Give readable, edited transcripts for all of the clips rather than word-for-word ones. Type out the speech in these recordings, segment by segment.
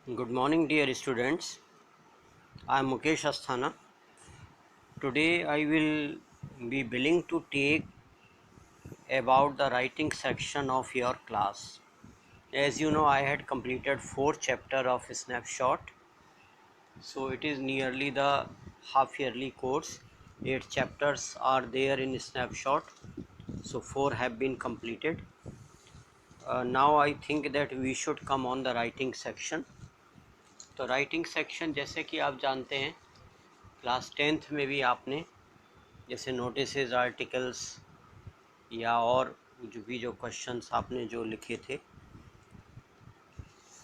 Good morning, dear students. I am Mukesh Asthana. Today I will be willing to take about the writing section of your class. As you know, I had completed 4 chapter of Snapshot. So it is nearly the half yearly course. 8 chapters are there in Snapshot. So 4 have been completed. Now I think that we should come on the writing section. तो writing section जैसे कि आप जानते हैं class 10th में भी आपने जैसे नोटिसेस आर्टिकल्स या और जो क्वेश्चंस आपने जो लिखे थे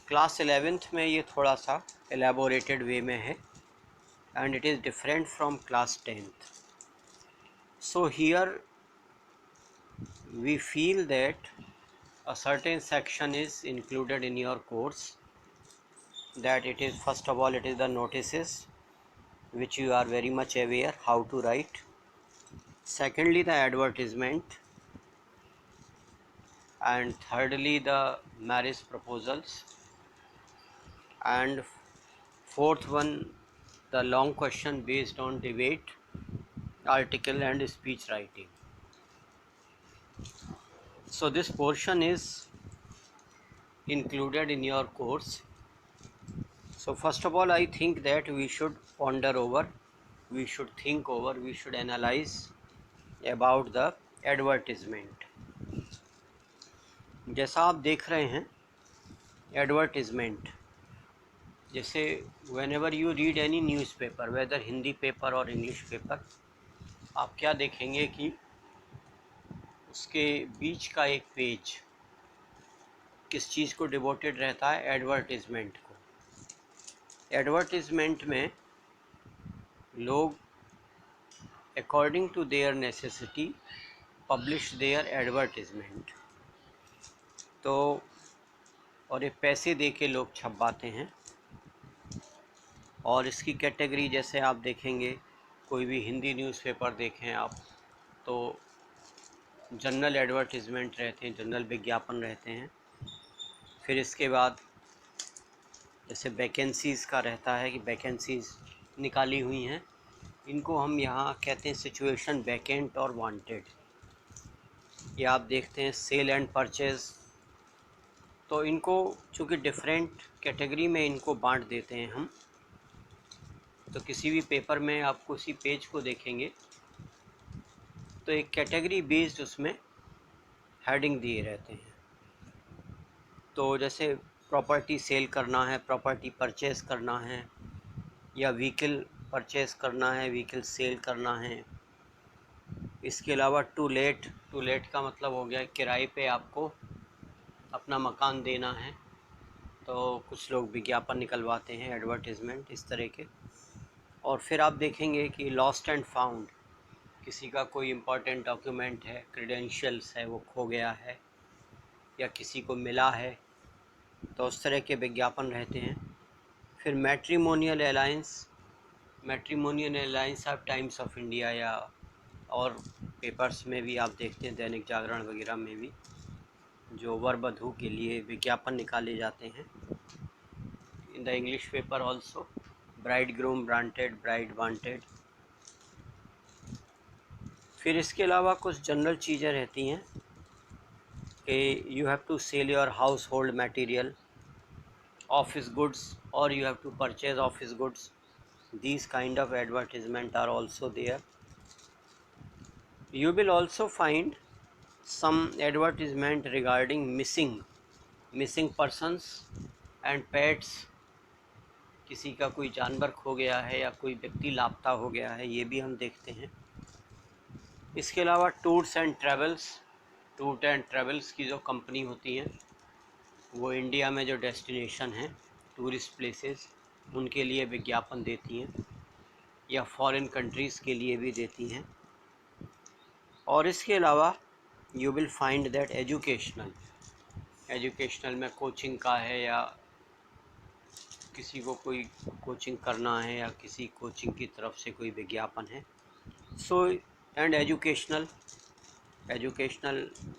क्लास 11th में ये थोड़ा सा एलेबोरेटेड वे में है and it is different from class 10th. So here we feel that a certain section is included in your course, that it is first of all it is the notices which you are very much aware how to write. Secondly, the advertisement, and thirdly the marriage proposals, and fourth one the long question based on debate, article and speech writing. So this portion is included in your course. So first of all I think that we should ponder over, we should think over, we should analyze about the advertisement. जैसा आप देख रहे हैं advertisement, जैसे whenever you read any newspaper whether Hindi paper और English paper, आप क्या देखेंगे कि उसके बीच का एक पेज किस चीज़ को डिवोटेड रहता है, एडवर्टिजमेंट को. एडवर्टिजमेंट में लोग according to their necessity publish their advertisement. तो और ये पैसे दे के लोग छपवाते हैं. और इसकी कैटेगरी जैसे आप देखेंगे, कोई भी हिंदी न्यूज़पेपर देखें आप तो जनरल एडवर्टिजमेंट रहते हैं, जनरल विज्ञापन रहते हैं. फिर इसके बाद जैसे वैकेंसीज़ का रहता है कि वैकेंसीज़ निकाली हुई हैं, इनको हम यहाँ कहते हैं सिचुएशन वैकेंट और वांटेड. ये आप देखते हैं सेल एंड परचेज़. तो इनको चूँकि डिफरेंट कैटेगरी में इनको बांट देते हैं हम, तो किसी भी पेपर में आप उसी पेज को देखेंगे तो एक कैटेगरी बेस्ड उसमें हेडिंग दिए रहते हैं. तो जैसे प्रॉपर्टी सेल करना है, प्रॉपर्टी परचेज़ करना है, या व्हीकल परचेज़ करना है, व्हीकल सेल करना है. इसके अलावा टू लेट का मतलब हो गया किराए पे आपको अपना मकान देना है, तो कुछ लोग विज्ञापन निकलवाते हैं, एडवर्टिजमेंट इस तरह के. और फिर आप देखेंगे कि लॉस्ट एंड फाउंड, किसी का कोई इम्पोर्टेंट डॉक्यूमेंट है, क्रेडेंशियल्स है, वो खो गया है या किसी को मिला है, तो उस तरह के विज्ञापन रहते हैं. फिर मैट्रिमोनियल अलायंस आप टाइम्स ऑफ इंडिया या और पेपर्स में भी आप देखते हैं, दैनिक जागरण वगैरह में भी जो वर वधू के लिए विज्ञापन निकाले जाते हैं. In the English paper also bride groom bride wanted. फिर इसके अलावा कुछ जनरल चीज़ें रहती हैं कि you have to sell your household material, office goods, और you have to purchase office goods. These kind of advertisement are also there. You will also find some advertisement regarding missing persons and pets. किसी का कोई जानवर खो गया है या कोई व्यक्ति लापता हो गया है, ये भी हम देखते हैं. इसके अलावा टूर्स एंड ट्रैवल्स की जो कंपनी होती हैं, वो इंडिया में जो डेस्टिनेशन हैं, टूरिस्ट प्लेसेस, उनके लिए विज्ञापन देती हैं या फॉरेन कंट्रीज़ के लिए भी देती हैं. और इसके अलावा you will find that educational में कोचिंग का है या किसी को कोई कोचिंग करना है या किसी कोचिंग की तरफ से कोई विज्ञापन है. So and educational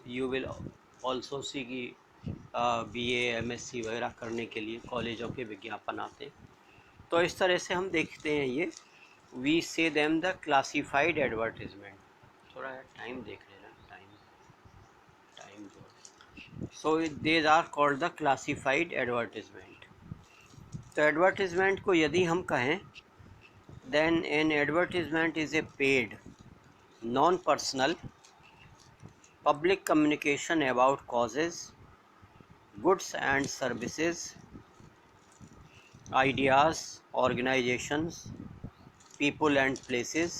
you will also see कि BA MSc वगैरह करने के लिए कॉलेजों के विज्ञापन आते हैं। तो इस तरह से हम देखते हैं ये we say them the classified advertisement. थोड़ा टाइम देख लेना, टाइम जो so these are called the classified advertisement. तो एडवर्टीजमेंट को यदि हम कहें, then an advertisement is a paid non personal public communication about causes, goods and services, ideas, organizations, people and places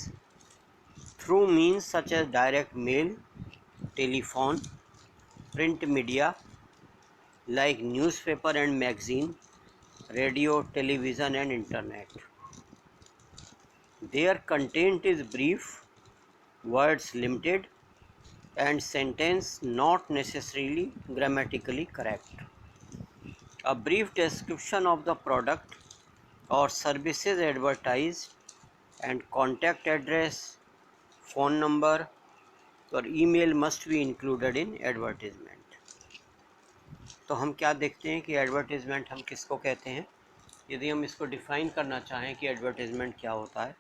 through means such as direct mail, telephone, print media like newspaper and magazine, radio, television and internet. Their content is brief, words limited and sentence not necessarily grammatically correct. A brief description of the product or services advertised and contact address, phone number और email must be included in advertisement. तो हम क्या देखते हैं कि advertisement हम किसको कहते हैं। यदि हम इसको डिफ़ाइन करना चाहें कि एडवर्टीज़मेंट क्या होता है,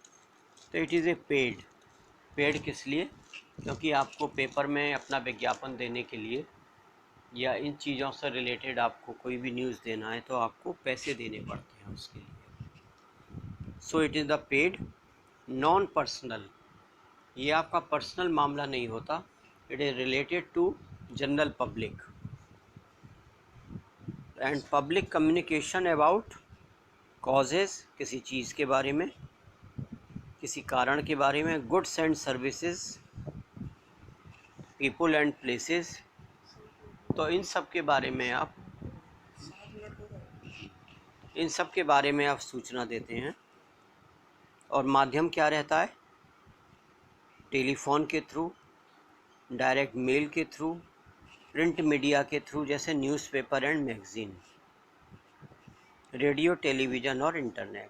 तो इट इज़ ए पेड किस लिए, क्योंकि आपको पेपर में अपना विज्ञापन देने के लिए या इन चीज़ों से रिलेटेड आपको कोई भी न्यूज़ देना है तो आपको पैसे देने पड़ते हैं उसके लिए। So it is the paid non personal, ये आपका पर्सनल मामला नहीं होता, it is related to general public and public communication about causes, किसी चीज़ के बारे में, किसी कारण के बारे में, goods and services, people and places. तो इन सब के बारे में आप सूचना देते हैं। और माध्यम क्या रहता है, टेलीफोन के थ्रू, डायरेक्ट मेल के थ्रू, प्रिंट मीडिया के थ्रू जैसे newspaper and magazine, radio, television और इंटरनेट।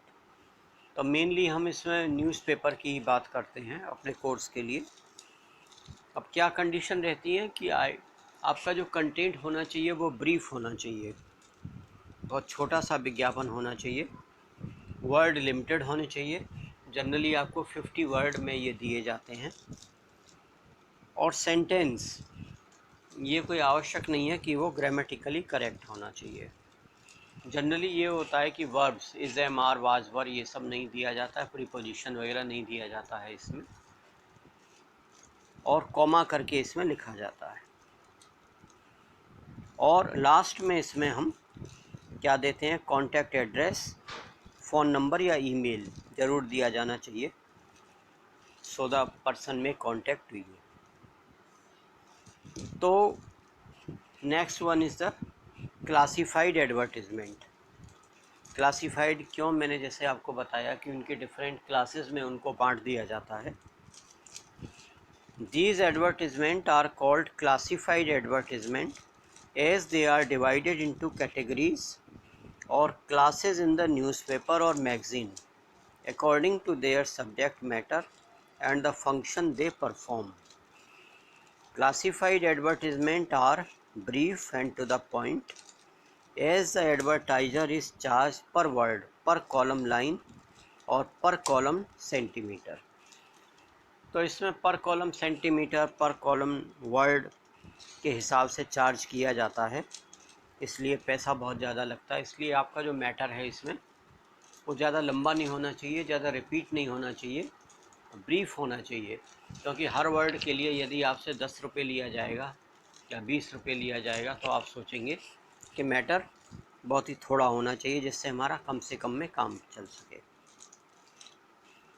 तो मेनली हम इसमें न्यूज़पेपर की ही बात करते हैं अपने कोर्स के लिए। अब क्या कंडीशन रहती है कि आपका जो कंटेंट होना चाहिए वो ब्रीफ होना चाहिए, बहुत छोटा सा विज्ञापन होना चाहिए, वर्ड लिमिटेड होने चाहिए, जनरली आपको 50 वर्ड में ये दिए जाते हैं। और सेंटेंस ये कोई आवश्यक नहीं है कि वो ग्रामेटिकली करेक्ट होना चाहिए। जनरली ये होता है कि verbs is, am, are, was, were ये सब नहीं दिया जाता है, प्रीपोजिशन वगैरह नहीं दिया जाता है इसमें, और कॉमा करके इसमें लिखा जाता है। और लास्ट में इसमें हम क्या देते हैं, कॉन्टैक्ट एड्रेस, फ़ोन नंबर या ईमेल ज़रूर दिया जाना चाहिए, सो द पर्सन में कॉन्टैक्ट हुई। तो next one is the classified advertisement. Classified क्यों, मैंने जैसे आपको बताया कि उनके डिफरेंट क्लासेस में उनको बांट दिया जाता है। These advertisements are called classified advertisement as they are divided into categories or classes in the newspaper or magazine according to their subject matter and the function they perform. Classified advertisements are brief and to the point, as the advertiser is charged per word, per column line और per column centimeter। तो इसमें पर column centimetre, पर column word के हिसाब से charge किया जाता है, इसलिए पैसा बहुत ज़्यादा लगता है। इसलिए आपका जो मैटर है इसमें वो ज़्यादा लंबा नहीं होना चाहिए, ज़्यादा रिपीट नहीं होना चाहिए, ब्रीफ होना चाहिए। क्योंकि हर वर्ड के लिए यदि आपसे 10 रुपये लिया जाएगा या 20 रुपये लिया जाएगा तो आप सोचेंगे कि मैटर बहुत ही थोड़ा होना चाहिए जिससे हमारा कम से कम में काम चल सके।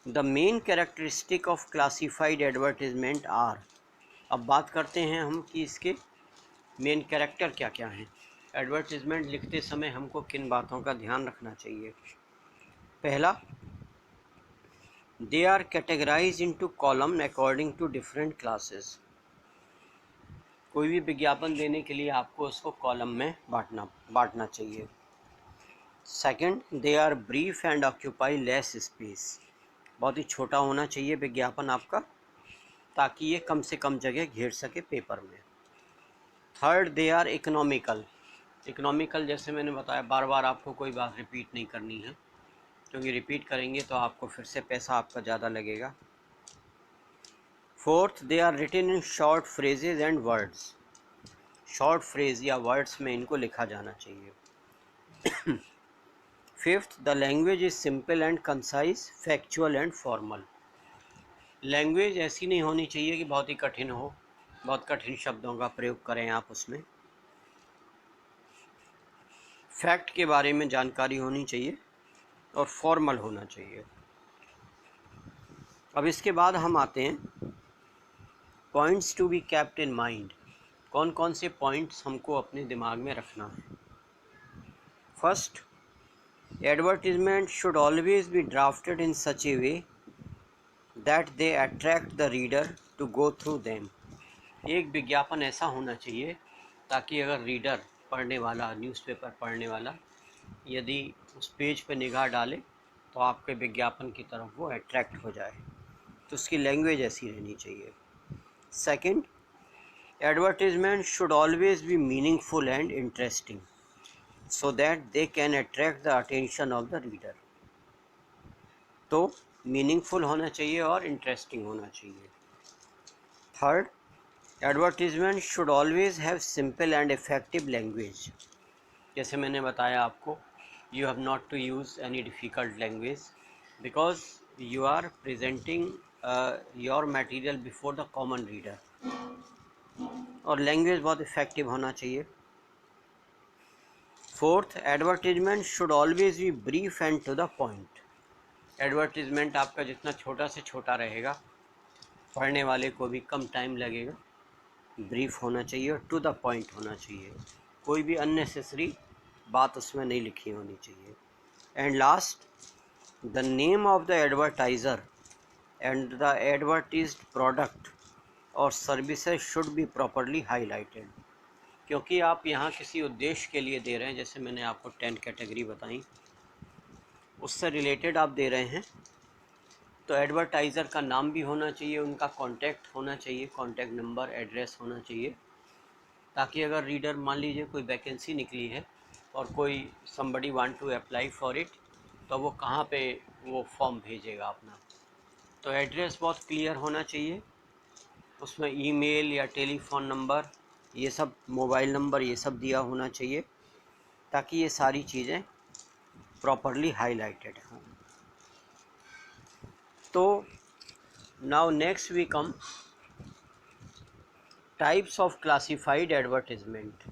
The main characteristic of classified advertisement are, अब बात करते हैं हम कि इसके मेन कैरेक्टर क्या क्या हैं। एडवर्टीज़मेंट लिखते समय हमको किन बातों का ध्यान रखना चाहिए। पहला, they are categorized into column according to different classes। कोई भी विज्ञापन देने के लिए आपको उसको कॉलम में बांटना चाहिए। Second, they are brief and occupy less space। बहुत ही छोटा होना चाहिए विज्ञापन आपका, ताकि ये कम से कम जगह घेर सके पेपर में। Third, they are economical. Economical जैसे मैंने बताया, बार बार आपको कोई बात रिपीट नहीं करनी है, क्योंकि रिपीट करेंगे तो आपको फिर से पैसा आपका ज़्यादा लगेगा। Fourth, they are written in short phrases and words. Short phrase या वर्ड्स में इनको लिखा जाना चाहिए। Fifth, the language is simple and concise, factual and formal. Language ऐसी नहीं होनी चाहिए कि बहुत ही कठिन हो, बहुत कठिन शब्दों का प्रयोग करें आप उसमें। फैक्ट के बारे में जानकारी होनी चाहिए और फॉर्मल होना चाहिए। अब इसके बाद हम आते हैं points to be kept in mind. कौन कौन से पॉइंट्स हमको अपने दिमाग में रखना है। First, advertisement should always be drafted in such a way that they attract the reader to go through them. एक विज्ञापन ऐसा होना चाहिए ताकि अगर रीडर, पढ़ने वाला, न्यूज़पेपर पढ़ने वाला यदि उस पेज पर निगाह डाले तो आपके विज्ञापन की तरफ वो अट्रैक्ट हो जाए। तो उसकी लैंग्वेज ऐसी रहनी चाहिए। Second, advertisement should always be meaningful and interesting so that they can attract the attention of the reader. तो मीनिंगफुल होना चाहिए और इंटरेस्टिंग होना चाहिए। Third, advertisement should always have simple and effective language. जैसे मैंने बताया आपको, you have not to use any difficult language because you are presenting your material before the common reader. और लैंग्वेज बहुत इफेक्टिव होना चाहिए। Fourth, advertisement should always be brief and to the point. Advertisement आपका जितना छोटा से छोटा रहेगा, पढ़ने वाले को भी कम टाइम लगेगा। ब्रीफ होना चाहिए और टू द पॉइंट होना चाहिए। कोई भी अननेसेसरी बात उसमें नहीं लिखी होनी चाहिए। And last, the name of the advertiser and the advertised product और services should be properly highlighted. क्योंकि आप यहाँ किसी उद्देश्य के लिए दे रहे हैं, जैसे मैंने आपको 10 कैटेगरी बताई, उससे रिलेटेड आप दे रहे हैं, तो एडवर्टाइज़र का नाम भी होना चाहिए, उनका कॉन्टैक्ट होना चाहिए, कॉन्टैक्ट नंबर, एड्रेस होना चाहिए, ताकि अगर रीडर, मान लीजिए कोई वैकेंसी निकली है और कोई somebody want to apply for it, तो वो कहाँ पे वो फॉर्म भेजेगा अपना। तो एड्रेस बहुत क्लियर होना चाहिए, उसमें ईमेल या टेलीफोन नंबर, ये सब, मोबाइल नंबर, ये सब दिया होना चाहिए, ताकि ये सारी चीज़ें प्रॉपरली हाईलाइटेड हों। तो now next we come types of classified advertisement,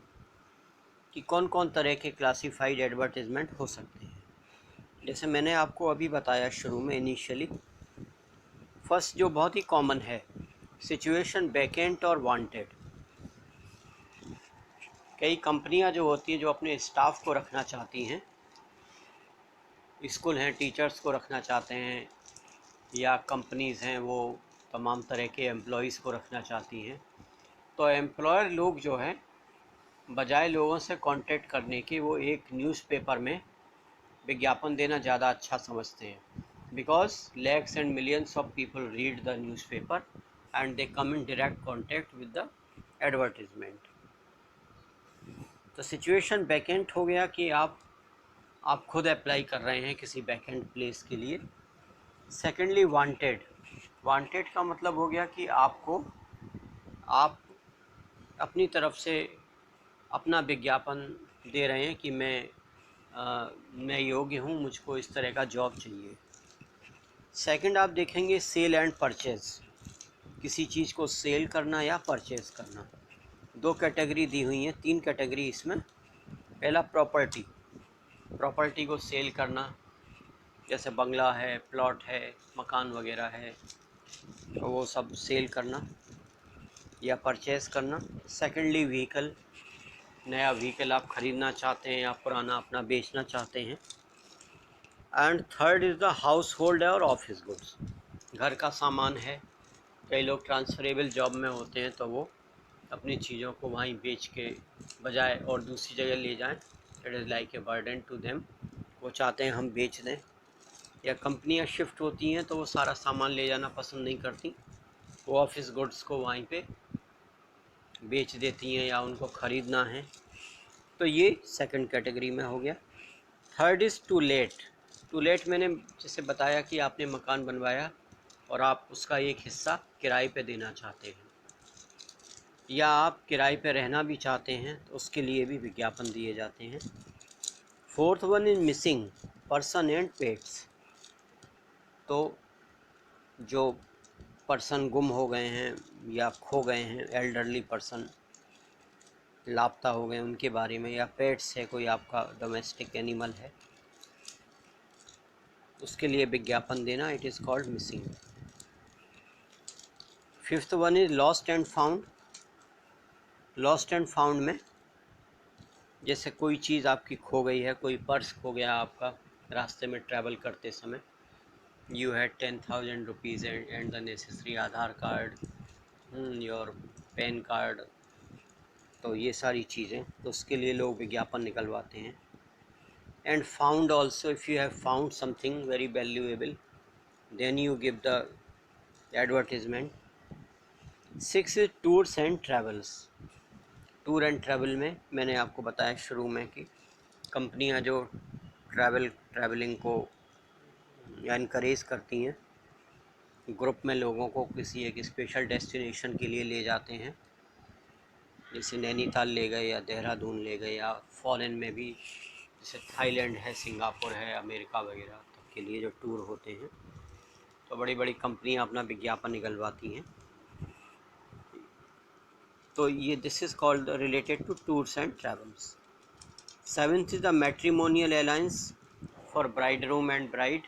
कि कौन कौन तरह के क्लासिफाइड एडवर्टीजमेंट हो सकते हैं। जैसे मैंने आपको अभी बताया शुरू में, इनिशियली, फर्स्ट जो बहुत ही कॉमन है, सिचुएशन वैकेंट और वांटेड। कई कंपनियां जो होती हैं जो अपने स्टाफ को रखना चाहती हैं, स्कूल हैं, टीचर्स को रखना चाहते हैं, या कंपनीज़ हैं वो तमाम तरह के एम्प्लॉयज़ को रखना चाहती हैं, तो एम्प्लॉयर लोग जो हैं, बजाय लोगों से कांटेक्ट करने के, वो एक न्यूज़पेपर में विज्ञापन देना ज़्यादा अच्छा समझते हैं। Because lakhs and millions of people read the newspaper and they come in direct contact with the advertisement. तो सिचुएशन वैकेंट हो गया कि आप खुद अप्लाई कर रहे हैं किसी वैकेंट प्लेस के लिए। Secondly wanted. वांटेड का मतलब हो गया कि आप अपनी तरफ से अपना विज्ञापन दे रहे हैं कि मैं योग्य हूँ, मुझको इस तरह का जॉब चाहिए। सेकंड आप देखेंगे सेल एंड परचेज़, किसी चीज़ को सेल करना या परचेज़ करना। दो कैटेगरी दी हुई हैं, तीन कैटेगरी इसमें। पहला प्रॉपर्टी, प्रॉपर्टी को सेल करना, जैसे बंगला है, प्लॉट है, मकान वगैरह है, तो वो सब सेल करना या परचेज़ करना। सेकेंडली व्हीकल, नया व्हीकल आप ख़रीदना चाहते हैं या पुराना अपना बेचना चाहते हैं। And third is the house hold और ऑफिस गुड्स, घर का सामान है। कई लोग ट्रांसफरेबल जॉब में होते हैं, तो वो अपनी चीज़ों को वहीं बेच के बजाय और दूसरी जगह ले जाएं, it is like a burden to them. वो चाहते हैं हम बेच दें। या कंपनियां शिफ्ट होती हैं तो वो सारा सामान ले जाना पसंद नहीं करती, वो ऑफिस गुड्स को वहीं पे बेच देती हैं या उनको ख़रीदना है, तो ये सेकंड कैटेगरी में हो गया। Third is to let. To let मैंने जैसे बताया कि आपने मकान बनवाया और आप उसका एक हिस्सा किराए पे देना चाहते हैं या आप किराए पे रहना भी चाहते हैं, तो उसके लिए भी विज्ञापन दिए जाते हैं। Fourth one is missing person and pets. तो जो पर्सन गुम हो गए हैं या खो गए हैं, एल्डरली पर्सन लापता हो गए, उनके बारे में, या पेट्स है, कोई आपका डोमेस्टिक एनिमल है, उसके लिए विज्ञापन देना, it is called missing. Fifth one is lost and found. Lost and found में जैसे कोई चीज़ आपकी खो गई है, कोई पर्स खो गया आपका रास्ते में ट्रैवल करते समय, you had 10,000 rupees and the necessary Aadhaar card, your pan card, तो ये सारी चीज़ें, तो उसके लिए लोग विज्ञापन निकलवाते हैं। And found also, if you have found something very valuable, then you give the advertisement. Six is tours and travels. Tour and travel में मैंने आपको बताया शुरू में कि कंपनियां जो ट्रैवलिंग को इनकरेज करती हैं, ग्रुप में लोगों को किसी एक स्पेशल डेस्टिनेशन के लिए ले जाते हैं, जैसे नैनीताल ले गए या देहरादून ले गए, या फॉरेन में भी जैसे थाईलैंड है, सिंगापुर है, अमेरिका वगैरह तक के लिए जो टूर होते हैं, तो बड़ी बड़ी कंपनियां अपना विज्ञापन निकलवाती हैं। तो ये this is called related to tours and travels. Seventh is the matrimonial alliance for bridegroom and bride,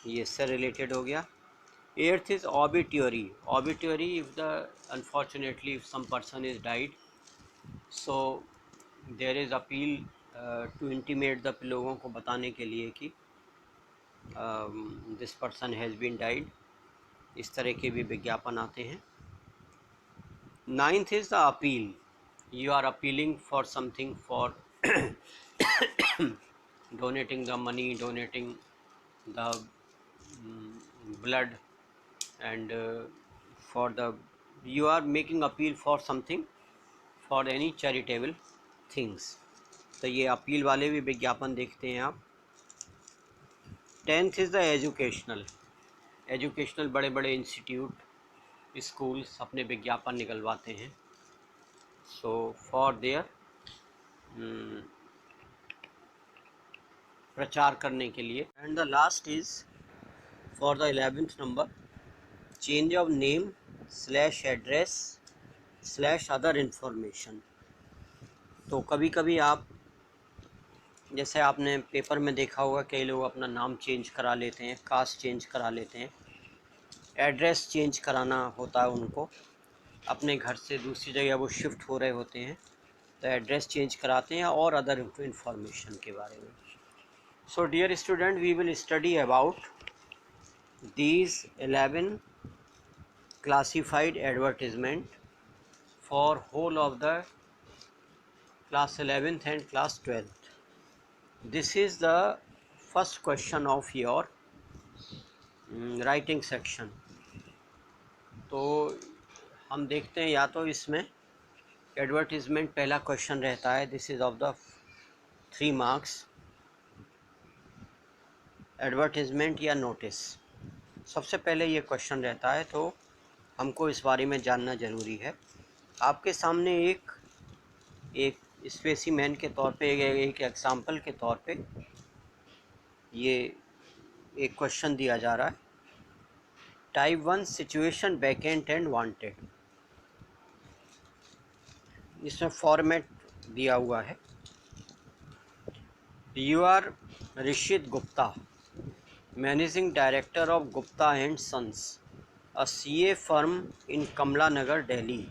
ये इससे रिलेटेड हो गया। Eighth is obituary. Obituary, if the unfortunately if some person is died, so there is appeal to intimate the, लोगों को बताने के लिए कि this person has been died, इस तरह के भी विज्ञापन आते हैं। Ninth is the appeal. You are appealing for something, for donating the money, donating the blood, and for the, you are making appeal for something, for any charitable things, तो ये appeal वाले भी विज्ञापन देखते हैं आप। Tenth is the educational. Educational, बड़े बड़े इंस्टीट्यूट, स्कूल्स अपने विज्ञापन निकलवाते हैं, सो फॉर देयर प्रचार करने के लिए। And the last is for the 11th number, change of name slash address slash other information. तो कभी कभी आप, जैसे आपने पेपर में देखा होगा, कई लोग अपना नाम चेंज करा लेते हैं, कास्ट चेंज करा लेते हैं, एड्रेस चेंज कराना होता है उनको, अपने घर से दूसरी जगह वो शिफ्ट हो रहे होते हैं, तो एड्रेस चेंज कराते हैं, और अदर इंफॉर्मेशन के बारे में। So dear student, we will study about these 11 classified advertisement for whole of the class 11th and class 12th. This is the first question of your writing section. तो हम देखते हैं, या तो इसमें एडवर्टीज़मेंट पहला क्वेश्चन रहता है, this is of the 3 marks, advertisement या नोटिस। सबसे पहले ये क्वेश्चन रहता है, तो हमको इस बारे में जानना ज़रूरी है। आपके सामने एक स्पेसिमेन के तौर पे, एक एग्जाम्पल के तौर पे ये एक क्वेश्चन दिया जा रहा है। Type 1 situation vacant and wanted, इसमें फॉर्मेट दिया हुआ है। You are Rishit Gupta, managing director of Gupta and sons, a CA firm in Kamla Nagar, Delhi.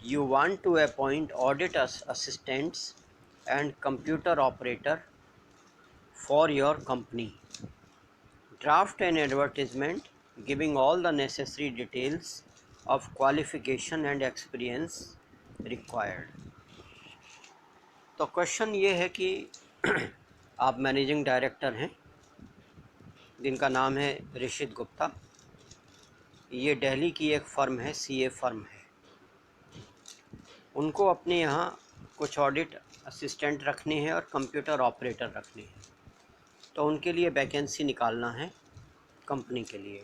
You want to appoint audit assistants and computer operator for your company. Draft an advertisement giving all the necessary details of qualification and experience required. तो question ये है कि आप managing director हैं, जिनका नाम है ऋषित गुप्ता, ये दिल्ली की एक फ़र्म है, CA फर्म है, उनको अपने यहाँ कुछ ऑडिट असिस्टेंट रखने हैं और कंप्यूटर ऑपरेटर रखने हैं, तो उनके लिए वैकेंसी निकालना है कंपनी के लिए।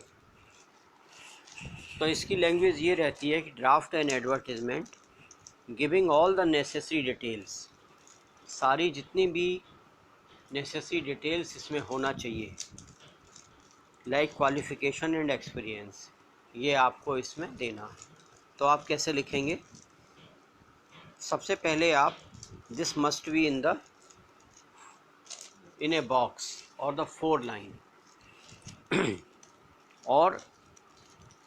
तो इसकी लैंग्वेज ये रहती है कि draft an advertisement giving all the necessary details, सारी जितनी भी नेसेसरी डिटेल्स इसमें होना चाहिए, लाइक क्वालिफ़िकेशन एंड एक्सपीरियंस, ये आपको इसमें देना है। तो आप कैसे लिखेंगे? सबसे पहले आप this must be in a box और द 4 लाइन। और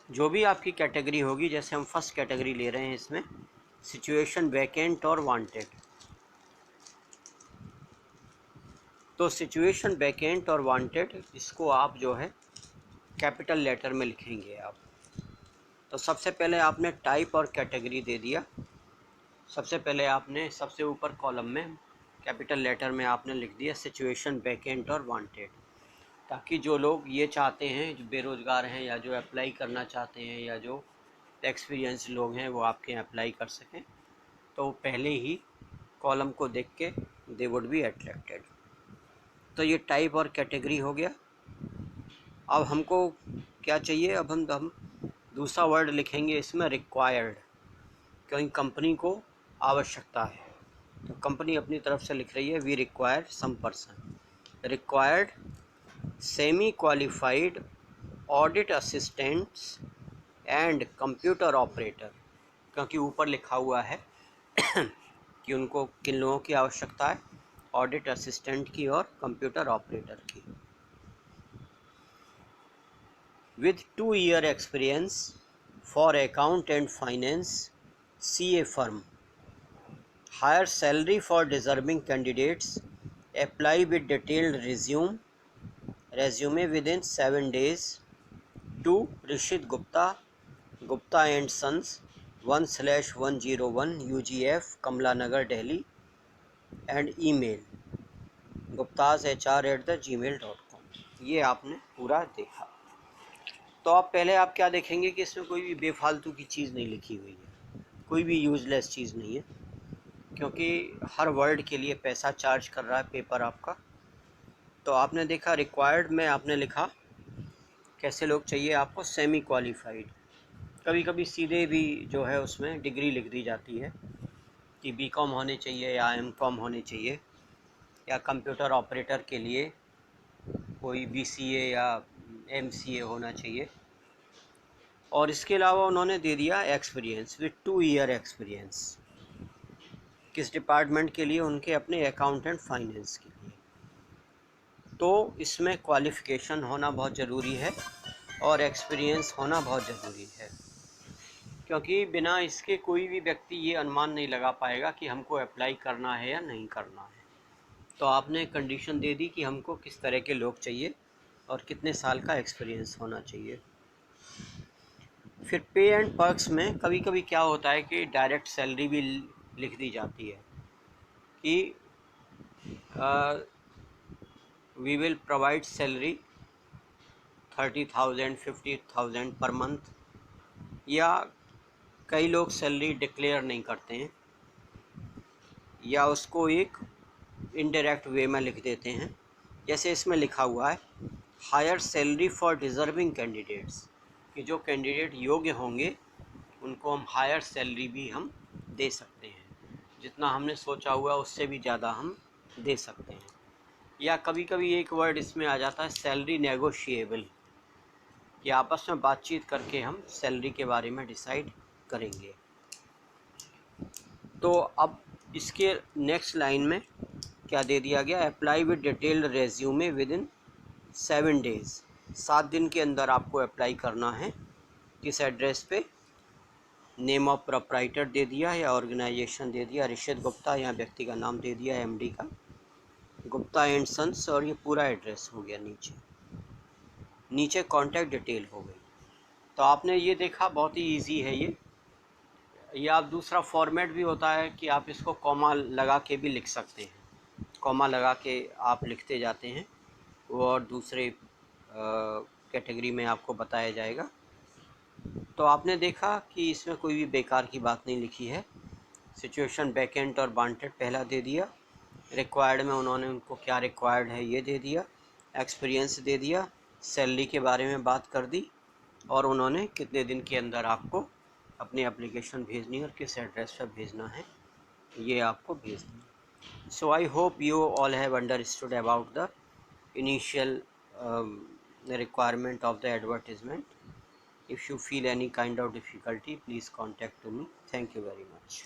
जो भी आपकी कैटेगरी होगी, जैसे हम फर्स्ट कैटेगरी ले रहे हैं इसमें, सिचुएशन वैकेंट और वांटेड, तो सिचुएशन वैकेंट और वांटेड इसको आप जो है कैपिटल लेटर में लिखेंगे आप। तो सबसे पहले आपने टाइप और कैटेगरी दे दिया। सबसे पहले आपने सबसे ऊपर कॉलम में कैपिटल लेटर में आपने लिख दिया सिचुएशन वैकेंट और वांटेड, ताकि जो लोग ये चाहते हैं, जो बेरोज़गार हैं या जो अप्लाई करना चाहते हैं या जो एक्सपीरियंस लोग हैं, वो आपके यहाँ अप्लाई कर सकें। तो पहले ही कॉलम को देख के दे वुड बी अट्रैक्टेड। तो ये टाइप और कैटेगरी हो गया। अब हमको क्या चाहिए? अब हम दूसरा वर्ड लिखेंगे इसमें, रिक्वायर्ड, क्योंकि कंपनी को आवश्यकता है। तो कंपनी अपनी तरफ से लिख रही है, we require some person, required semi qualified audit assistants and computer operator, क्योंकि ऊपर लिखा हुआ है कि उनको किन लोगों की आवश्यकता है, ऑडिट असिस्टेंट की और कंप्यूटर ऑपरेटर की, with 2-year experience for account and finance CA firm, higher salary for deserving candidates, apply with detailed resume within 7 days to Rishit Gupta and Sons 1/101 UGF Kamla Nagar Delhi and email guptashr@gmail.com। ये आपने पूरा देखा। तो आप पहले आप क्या देखेंगे कि इसमें कोई भी बेफालतू की चीज़ नहीं लिखी हुई है, कोई भी यूज़लेस चीज़ नहीं है, क्योंकि हर वर्ड के लिए पैसा चार्ज कर रहा है पेपर आपका। तो आपने देखा रिक्वायर्ड में आपने लिखा कैसे लोग चाहिए आपको, सेमी क्वालिफाइड। कभी कभी सीधे भी जो है उसमें डिग्री लिख दी जाती है कि बीकॉम होने चाहिए या एमकॉम होने चाहिए, या कंप्यूटर ऑपरेटर के लिए कोई BCA या MCA होना चाहिए। और इसके अलावा उन्होंने दे दिया एक्सपीरियंस विद 2 ईयर एक्सपीरियंस, किस डिपार्टमेंट के लिए? उनके अपने अकाउंट एंड फाइनेंस के लिए। तो इसमें क्वालिफ़िकेशन होना बहुत ज़रूरी है और एक्सपीरियंस होना बहुत ज़रूरी है, क्योंकि बिना इसके कोई भी व्यक्ति ये अनुमान नहीं लगा पाएगा कि हमको अप्लाई करना है या नहीं करना है। तो आपने कंडीशन दे दी कि हमको किस तरह के लोग चाहिए और कितने साल का एक्सपीरियंस होना चाहिए। फिर पे एंड पर्क्स में कभी कभी क्या होता है कि डायरेक्ट सैलरी भी लिख दी जाती है कि we will provide salary 30,000 50,000 per month, या कई लोग सैलरी डिक्लेयर नहीं करते हैं या उसको एक इनडायरेक्ट वे में लिख देते हैं। जैसे इसमें लिखा हुआ है higher salary for deserving candidates, कि जो कैंडिडेट योग्य होंगे उनको हम हायर सैलरी भी हम दे सकते हैं, जितना हमने सोचा हुआ उससे भी ज़्यादा हम दे सकते हैं। या कभी कभी एक वर्ड इसमें आ जाता है सैलरी नेगोशिएबल, कि आपस में बातचीत करके हम सैलरी के बारे में डिसाइड करेंगे। तो अब इसके नेक्स्ट लाइन में क्या दे दिया गया, apply with detailed resume with in 7 days, 7 दिन के अंदर आपको अप्लाई करना है। किस एड्रेस पे? नेम ऑफ प्रोप्राइटर दे दिया या ऑर्गेनाइजेशन दे दिया, ऋषित गुप्ता, या व्यक्ति का नाम दे दिया MD का, गुप्ता एंड सन्स, और ये पूरा एड्रेस हो गया। नीचे कॉन्टैक्ट डिटेल हो गई। तो आपने ये देखा बहुत ही इजी है ये। या आप दूसरा फॉर्मेट भी होता है कि आप इसको कॉमा लगा के भी लिख सकते हैं, कॉमा लगा के आप लिखते जाते हैं वो और दूसरे कैटेगरी में आपको बताया जाएगा। तो आपने देखा कि इसमें कोई भी बेकार की बात नहीं लिखी है। सिचुएशन बैकेंड और वांटेड पहला दे दिया, रिक्वायर्ड में उन्होंने उनको क्या रिक्वायर्ड है ये दे दिया, एक्सपीरियंस दे दिया, सैलरी के बारे में बात कर दी, और उन्होंने कितने दिन के अंदर आपको अपनी एप्लीकेशन भेजनी है और किस एड्रेस पर भेजना है ये आपको भेजना है। So I hope you all have understood about the initial requirement of the advertisement. If you feel any kind of difficulty, please contact to me. Thank you very much.